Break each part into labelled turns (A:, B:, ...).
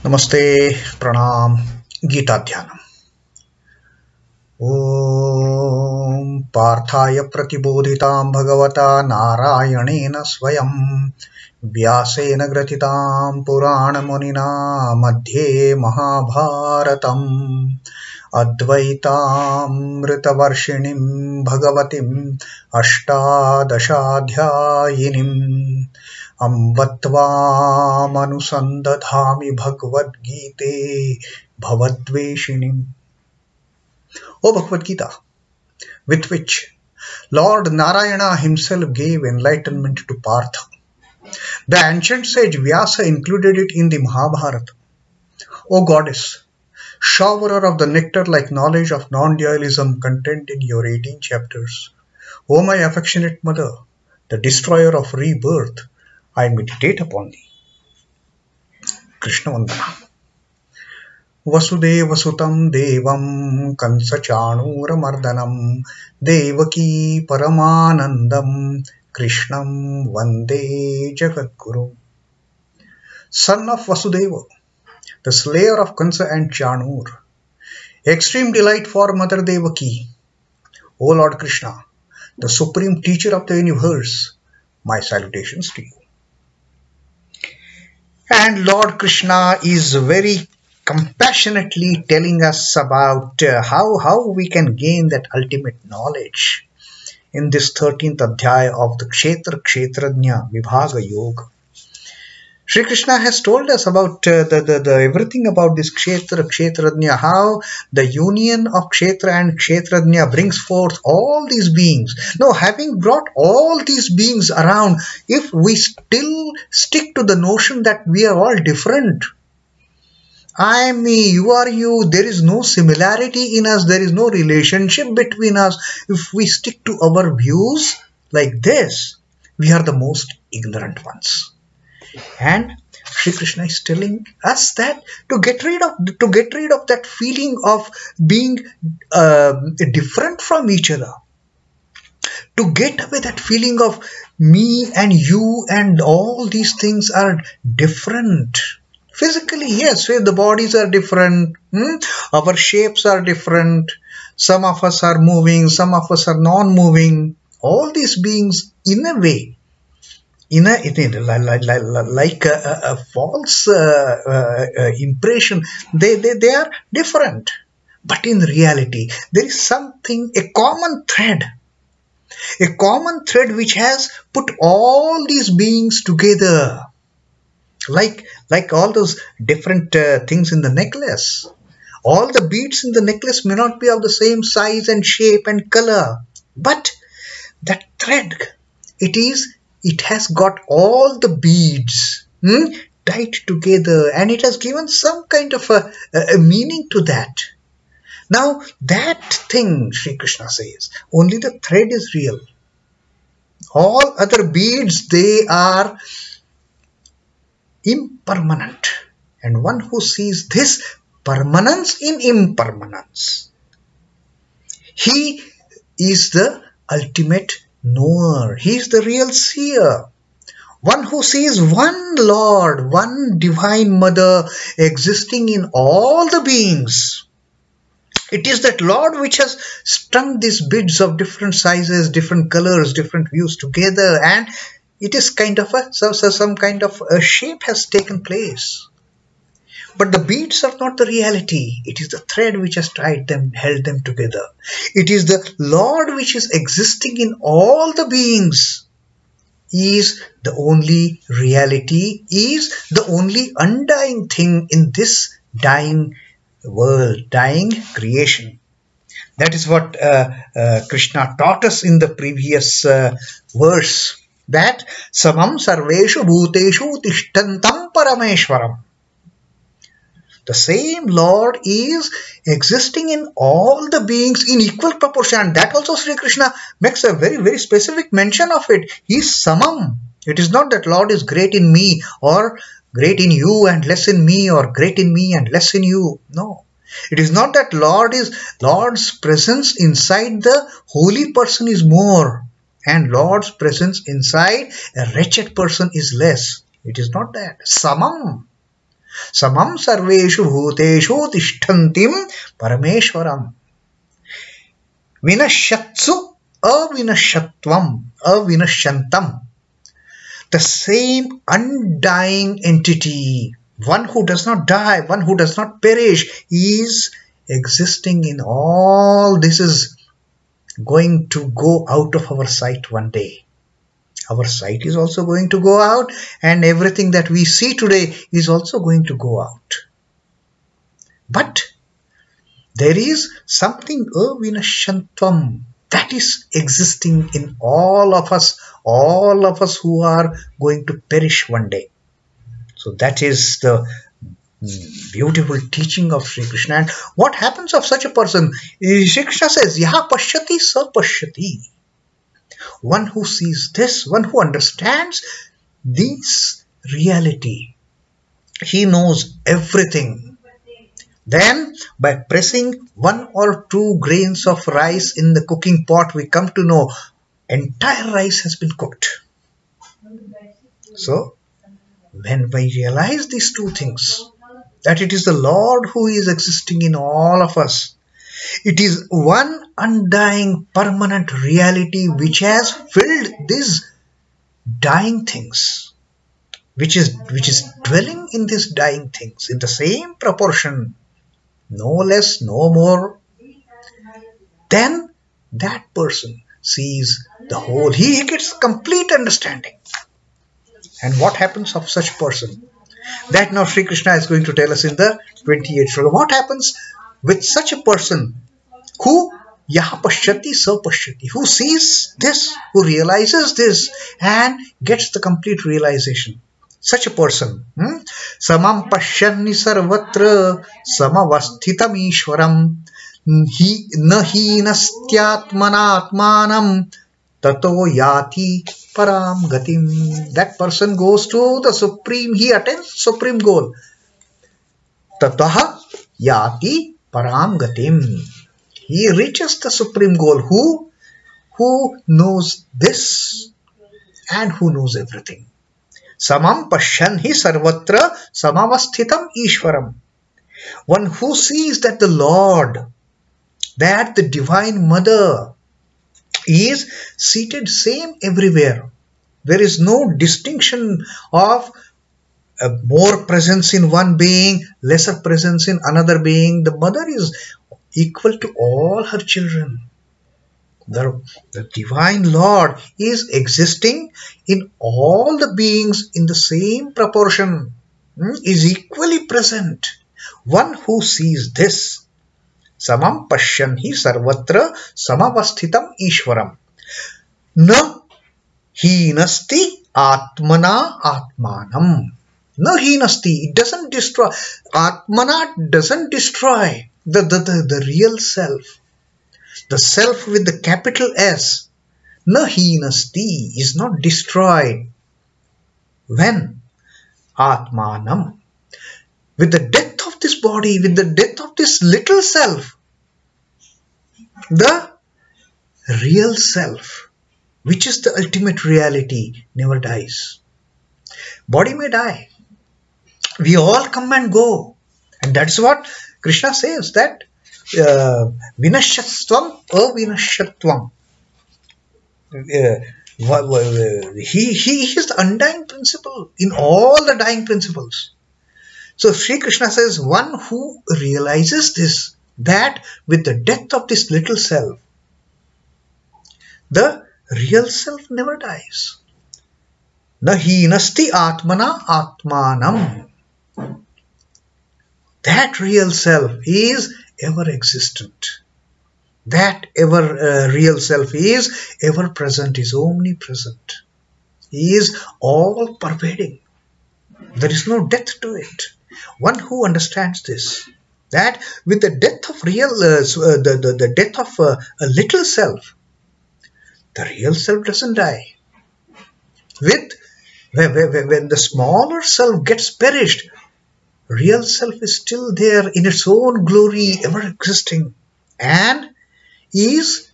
A: नमस्ते प्रणाम गीता ध्यानम। ओम पार्थाय प्रतिबोधितां भगवता नारायणेन स्वयं व्यासेन ग्रथितां पुराणमुनिना मध्ये महाभारतम् अद्वैतामृतवर्षिणीं भगवतीम् अष्टादशाध्यायिनीम् अम्ब त्वामनुसन्दधामि भगवद्गीते भवद्वेषिणीम्। O Bhagavad Gita, with which Lord Narayana himself gave enlightenment to Partha. The ancient sage Vyasa included it in the Mahabharata. O Goddess, showerer of the nectar-like knowledge of non-dualism contained in your 18 chapters, O my affectionate mother, the destroyer of rebirth, I meditate upon thee. Krishna Vandana. Vasudeva Sutam Devam Kansa Chanura Mardanam Devaki Paramanandam Krishnam Vande Jagadguru. Son of Vasudeva, the slayer of Kansa and Chanur, extreme delight for Mother Devaki, O Lord Krishna, the supreme teacher of the universe, my salutations to you. And Lord Krishna is very compassionately telling us about how we can gain that ultimate knowledge in this 13th adhyaya of the Kshetradnya Vibhag Yoga. Sri Krishna has told us about everything about this Kshetradnya, how the union of Kshetra and Kshetradnya brings forth all these beings. Now, having brought all these beings around, if we still stick to the notion that we are all different, I am me, you are you, there is no similarity in us, there is no relationship between us, if we stick to our views like this, we are the most ignorant ones. And Sri Krishna is telling us that to get rid of that feeling of being different from each other, to get away that feeling of me and you and all these things are different. Physically, yes, the bodies are different, our shapes are different, some of us are moving, some of us are non-moving. All these beings, in a way, like a false impression, they are different. But in reality, there is something, a common thread which has put all these beings together. Like all those different things in the necklace. All the beads in the necklace may not be of the same size and shape and color, but that thread, it has got all the beads tied together, and it has given some kind of a meaning to that. Now, that thing, Sri Krishna says, only the thread is real. All other beads, they are impermanent. And one who sees this permanence in impermanence, he is the ultimate knower. He is the real seer. One who sees one Lord, one Divine Mother existing in all the beings. It is that Lord which has strung these beads of different sizes, different colors, different views together, and it is kind of some kind of a shape has taken place. But the beads are not the reality. It is the thread which has tied them, held them together. It is the Lord which is existing in all the beings. He is the only reality, is the only undying thing in this dying world, dying creation. That is what Krishna taught us in the previous verse. That samam sarveshu bhuteshu tishtantam parameshwaram. The same Lord is existing in all the beings in equal proportion. And that also Sri Krishna makes a very, very specific mention of it. He is samam. It is not that Lord is great in me or great in you and less in me, or great in me and less in you. No. It is not that Lord's presence inside the holy person is more, and Lord's presence inside a wretched person is less. It is not that. Samam. Samam sarveshu bhuteshu tishtantim parameshwaram. Vinashyatsu avinashyatvam avinashyantam. The same undying entity, one who does not die, one who does not perish, is existing in all. This is going to go out of our sight one day. Our sight is also going to go out, and everything that we see today is also going to go out. But there is something avinashyantvam that is existing in all of us who are going to perish one day. So that is the beautiful teaching of Sri Krishna. And what happens of such a person? Sri Krishna says, Yaha paśyati sa paśyati. One who sees this, one who understands this reality, he knows everything. Then, by pressing 1 or 2 grains of rice in the cooking pot, we come to know entire rice has been cooked. So, when we realize these two things, that it is the Lord who is existing in all of us, it is one undying permanent reality which has filled these dying things, which is dwelling in these dying things in the same proportion, no less, no more. Then that person sees the whole. He gets complete understanding. And what happens of such person? That now Sri Krishna is going to tell us in the 28th Shloka. What happens with such a person who Yaha paśyati sa paśyati, who sees this, who realizes this and gets the complete realization? Such a person, samam paśyanhi sarvatra samavasthitamīśvaram na hinastyātmanātmānam tato yāti parām gatim. That person goes to the supreme, he attains supreme goal. Tato yāti parām gatim. He reaches the supreme goal. Who knows this and who knows everything. Samam paśyanhi sarvatra samavasthitamīśvaram. One who sees that the Lord, that the Divine Mother is seated same everywhere. There is no distinction of more presence in one being, lesser presence in another being. The Mother is equal to all her children. The Divine Lord is existing in all the beings in the same proportion, is equally present. One who sees this, samam paśyanhi sarvatra samavasthitamīśvaram na hinastyātmanātmānam. Na hinasti, it doesn't destroy. Atmana doesn't destroy the real self. The self with the capital S. Na hinasti is not destroyed. When? Atmanam. With the death of this body, with the death of this little self, the real self, which is the ultimate reality, never dies. Body may die. We all come and go. And that's what Krishna says, that vinashyatvam avinashyatvam. He is the undying principle in all the dying principles. So Sri Krishna says, one who realizes this, that with the death of this little self, the real self never dies. Na hinastyātmanātmānam. That real self is ever existent. That real self is ever present, is omnipresent. He is all pervading. There is no death to it. One who understands this, that with the death of the death of a little self, the real self doesn't die. When the smaller self gets perished, real self is still there in its own glory, ever existing, and is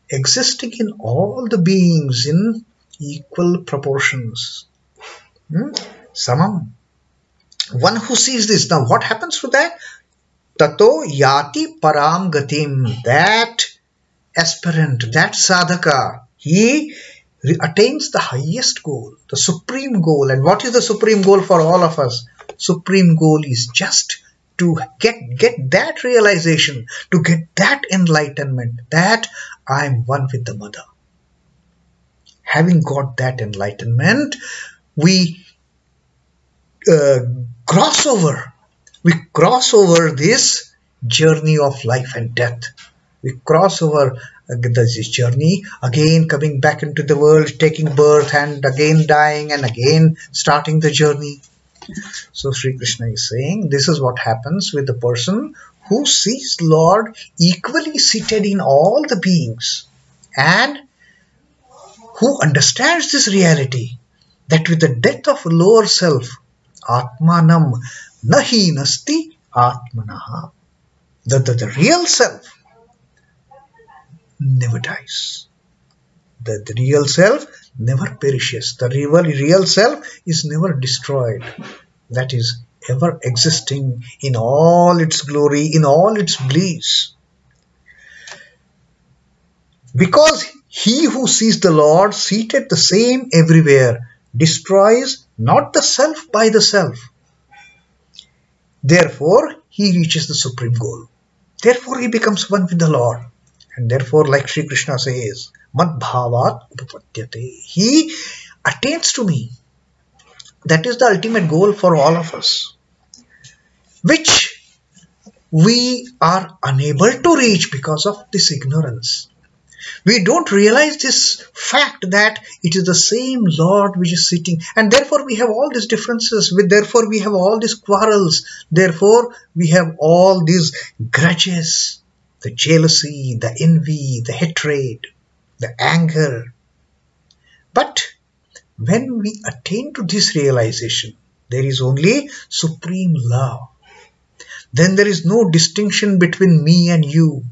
A: existing in all the beings in equal proportions. Samam. one who sees this. Now what happens to that? Tato yāti parām gatim. That aspirant, that sadhaka, he attains the highest goal, the supreme goal. And what is the supreme goal for all of us? Supreme goal is just to get that realization, to get that enlightenment, that I am one with the mother. Having got that enlightenment, we cross over this journey of life and death. We cross over this journey, again coming back into the world, taking birth and again dying and again starting the journey. So Sri Krishna is saying this is what happens with the person who sees Lord equally seated in all the beings and who understands this reality that with the death of lower self, Atmanam na hinastyātmanānam, the real self never dies. The real self never perishes. The real self is never destroyed. That is ever existing in all its glory, in all its bliss. Because he who sees the Lord seated the same everywhere destroys not the self by the self. Therefore, he reaches the supreme goal. Therefore, he becomes one with the Lord. And therefore, like Sri Krishna says, Mad bhavat upapadyate. He attains to me. That is the ultimate goal for all of us, which we are unable to reach because of this ignorance. We don't realize this fact that it is the same Lord which is sitting, and therefore we have all these differences, therefore we have all these quarrels, therefore we have all these grudges, the jealousy, the envy, the hatred, the anger. But when we attain to this realization, there is only supreme love. Then there is no distinction between me and you.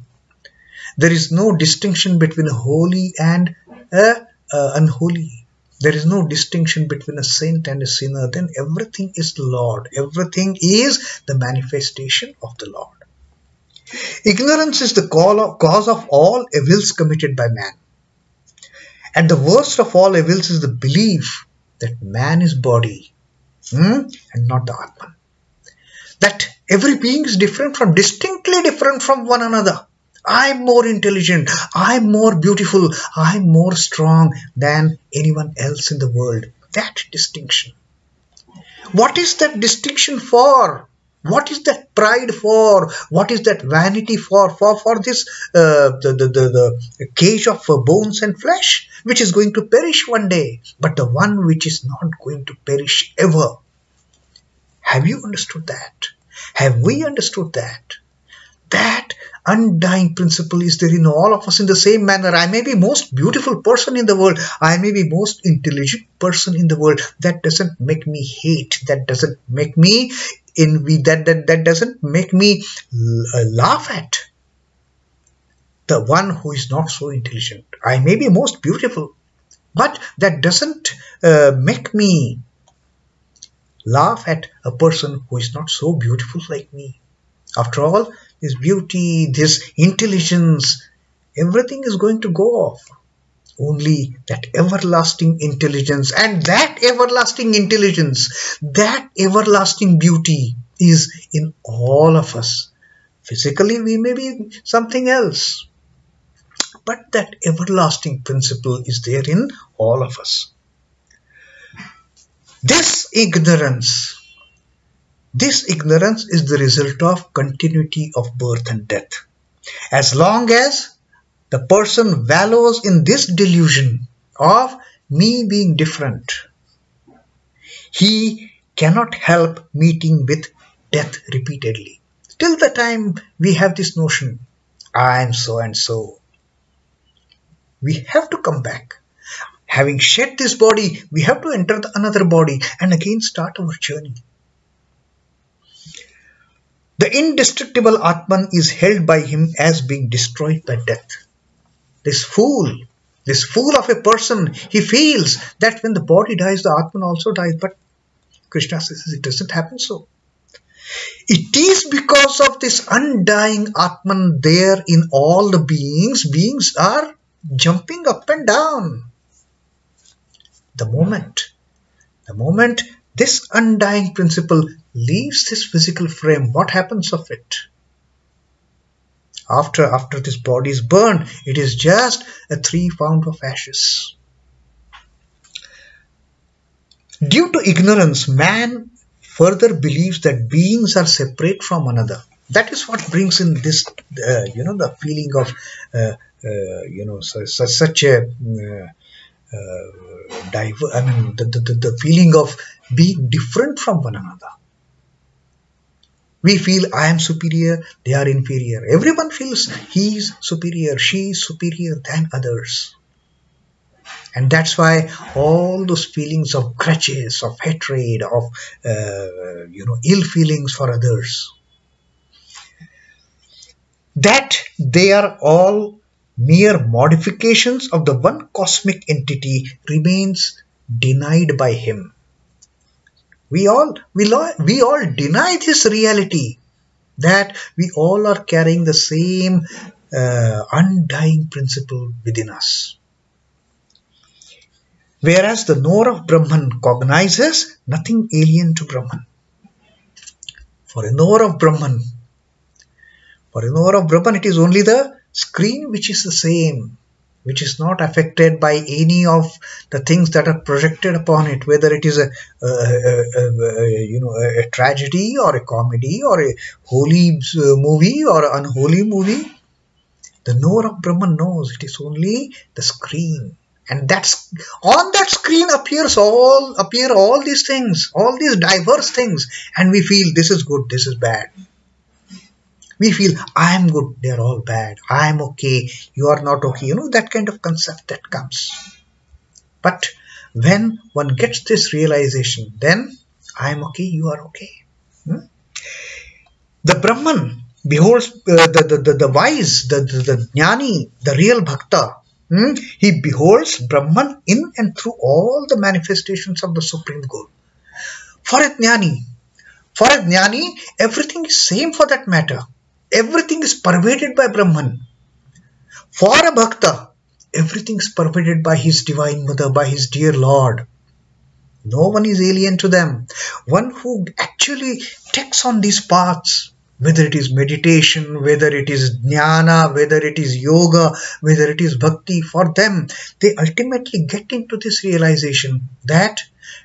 A: There is no distinction between holy and unholy. There is no distinction between a saint and a sinner. Then everything is the Lord. Everything is the manifestation of the Lord. Ignorance is the cause of all evils committed by man. And the worst of all evils is the belief that man is body and not the Atman. That every being is distinctly different from one another. I am more intelligent, I am more beautiful, I am more strong than anyone else in the world. That distinction. What is that distinction for? What is that pride for? What is that vanity for? For this the cage of bones and flesh, which is going to perish one day, but the one which is not going to perish ever. Have you understood that? Have we understood that? That undying principle is there in all of us in the same manner. I may be most beautiful person in the world. I may be most intelligent person in the world. That doesn't make me hate. That doesn't make me envy. That doesn't make me laugh at the one who is not so intelligent. I may be most beautiful, but that doesn't make me laugh at a person who is not so beautiful like me. After all, this beauty, this intelligence, everything is going to go off. Only that everlasting intelligence, and that everlasting intelligence, that everlasting beauty is in all of us. Physically, we may be something else, but that everlasting principle is there in all of us. This ignorance is the result of continuity of birth and death. As long as the person wallows in this delusion of me being different, he cannot help meeting with death repeatedly. Till the time we have this notion, I am so and so, we have to come back. Having shed this body, we have to enter another body and again start our journey. The indestructible Atman is held by him as being destroyed by death. This fool of a person, he feels that when the body dies, the Atman also dies. But Krishna says it doesn't happen so. It is because of this undying Atman there in all the beings. Beings are jumping up and down. The moment this undying principle leaves this physical frame, what happens of it? After this body is burned, it is just a 3 pound of ashes. Due to ignorance, man further believes that beings are separate from another. That is what brings in this, the feeling of, such a the feeling of being different from one another. We feel I am superior, they are inferior. Everyone feels he is superior, she is superior than others. And that's why all those feelings of grudges, of hatred, of ill feelings for others, that they are all mere modifications of the one cosmic entity, remains denied by him. We all deny this reality, that we all are carrying the same undying principle within us. Whereas the knower of Brahman cognizes nothing alien to Brahman. For a knower of Brahman, it is only the screen which is the same, which is not affected by any of the things that are projected upon it, whether it is a tragedy or a comedy or a holy movie or an unholy movie. The knower of Brahman knows it is only the screen. And on that screen appear all these things, all these diverse things, and we feel this is good, this is bad. We feel I am good, they are all bad. I am okay, you are not okay. That kind of concept that comes. But when one gets this realization, then I am okay, you are okay. The Brahman beholds the wise, the jnani, the real bhakta. He beholds Brahman in and through all the manifestations of the Supreme Good. For a jnani, everything is same for that matter. Everything is pervaded by Brahman. For a bhakta, everything is pervaded by his divine mother, by his dear Lord. No one is alien to them. One who actually takes on these paths, whether it is meditation, whether it is jnana, whether it is yoga, whether it is bhakti, for them, they ultimately get into this realization that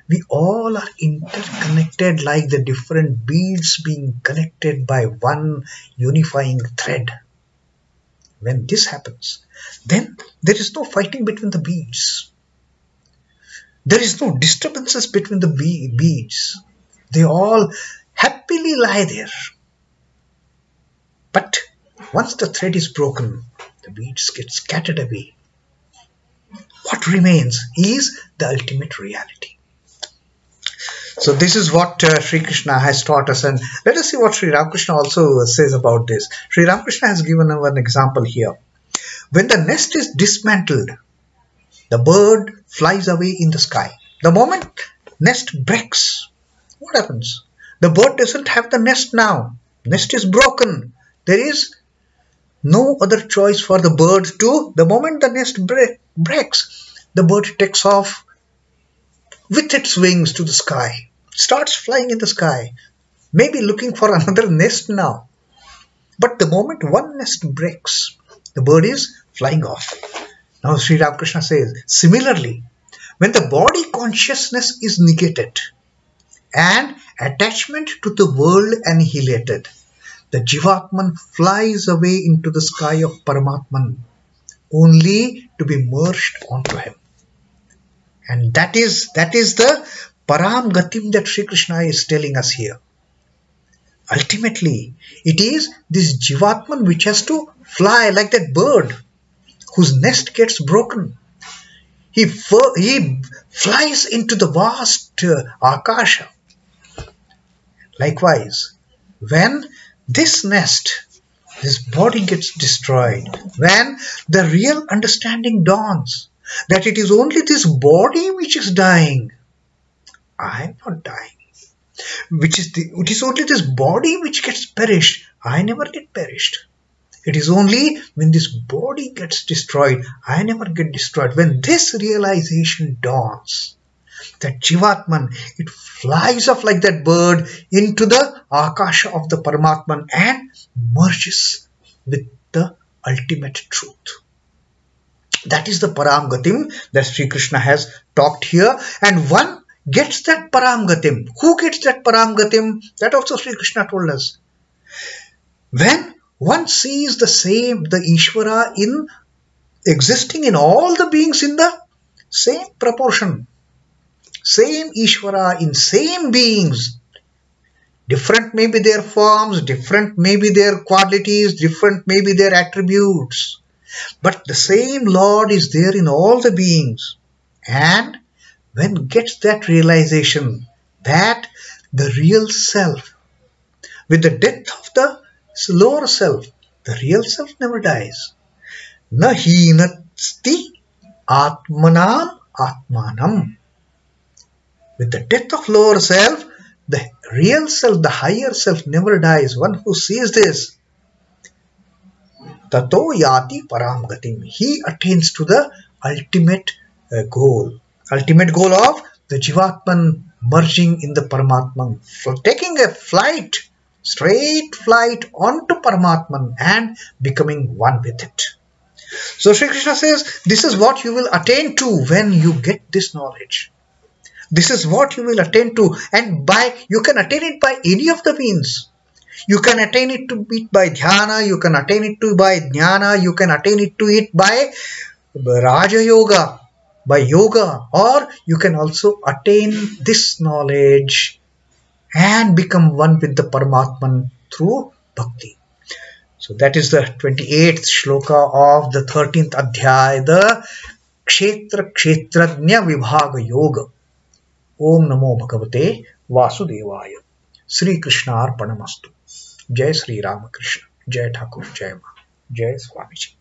A: we all are interconnected like the different beads being connected by one unifying thread. When this happens, then there is no fighting between the beads. There is no disturbances between the beads. They all happily lie there. But once the thread is broken, the beads get scattered away. What remains is the ultimate reality. So this is what Sri Krishna has taught us, and let us see what Sri Ramakrishna also says about this. Sri Ramakrishna has given an example here. When the nest is dismantled, the bird flies away in the sky. The moment nest breaks, what happens? The bird doesn't have the nest now. Nest is broken. There is no other choice for the bird to, the moment the nest breaks, the bird takes off with its wings to the sky, starts flying in the sky, maybe looking for another nest now. But the moment one nest breaks, the bird is flying off. Now Sri Ramakrishna says, similarly, when the body consciousness is negated and attachment to the world annihilated, the Jivatman flies away into the sky of Paramatman, only to be merged onto him. And that is the parām gatim that Sri Krishna is telling us here. Ultimately, it is this Jivatman which has to fly like that bird whose nest gets broken. He flies into the vast Akasha. Likewise, when this nest, this body gets destroyed, when the real understanding dawns that it is only this body which is dying, I am not dying. it is only this body which gets perished. I never get perished. It is only when this body gets destroyed, I never get destroyed. When this realization dawns, that Jivatman, it flies off like that bird into the Akasha of the Paramatman and merges with the ultimate truth. That is the param gatim that Sri Krishna has talked here. And one gets that param gatim. Who gets that param gatim? That also Sri Krishna told us. When one sees the Ishvara in existing in all the beings in the same proportion, same Ishvara in same beings. Different may be their forms, different may be their qualities, different may be their attributes. But the same Lord is there in all the beings. And when gets that realization that the real self, with the death of the lower self, the real self never dies. Na hinastyātmanātmānam. With the death of lower self, the real self, the higher self never dies. One who sees this, tato yāti parām gatim. He attains to the ultimate goal. Ultimate goal of the Jivatman merging in the Paramatman. Taking a flight, straight flight onto Paramatman and becoming one with it. So Sri Krishna says, this is what you will attain to when you get this knowledge. This is what you will attain to, and you can attain it by any of the means. You can attain it to it by dhyana, you can attain it to by jnana, you can attain it to it by Raja Yoga, by yoga, or you can also attain this knowledge and become one with the Paramatman through bhakti. So that is the 28th shloka of the 13th adhyaya, the Kshetradnya Vibhag Yoga. Om Namo Bhagavate Vasudevaya. Sri Krishna Arpanamastu. Jai Sri Ramakrishna. Jai Thakur. Jai Ma. Jai Swamiji.